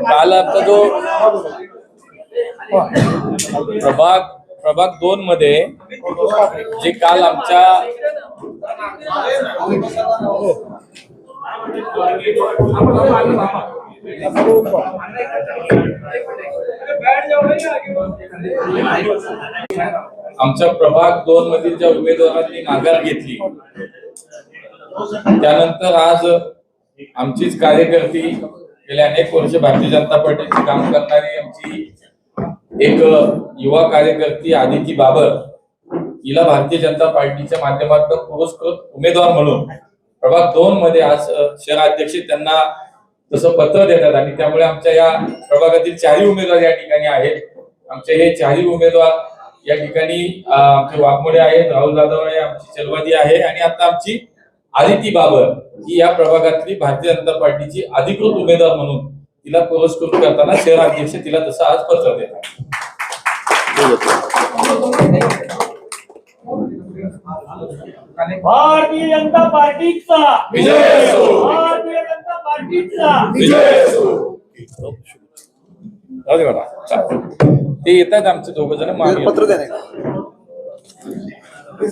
काल आमचा जो प्रभाग 2 मध्ये जे काल आमच्या प्रभाग 2 मधील ज्या उमेदवारांनी माघार घेतली त्यानंतर आज आमचीच कार्यकर्ती गेल्या अनेक वर्ष भारतीय जनता पार्टीचे काम करणारी आमची एक युवा कार्यकर्ती आदिती बाबर हिला भारतीय जनता पार्टीच्या माध्यमातून पुरस्कृत उमेदवार म्हणून प्रभाग 2 मध्ये आज शहराध्यक्ष त्यांना तसं पत्र देतात आणि त्यामुळे आमच्या या प्रभागातील 4 उमेदवार या ठिकाणी आहेत. आमचे हे 4 उमेदवार या ठिकाणी आमचे वाघमोडे आहेत, राहुल जाधव आहे, आमची चलवादी आहे आणि आता आमची आदिती बाबर ही या प्रभागातली भारतीय जनता पार्टीची अधिकृत उमेदवार म्हणून तिला पुरस्कृत करताना शहराध्यक्ष तिला तसं आज पत्र देतात. भारतीय जनता पार्टीचा विजय असो. भारतीय जनता पार्टीचा विजय असो. ते येतात आमचे 2 जण पत्र द्या.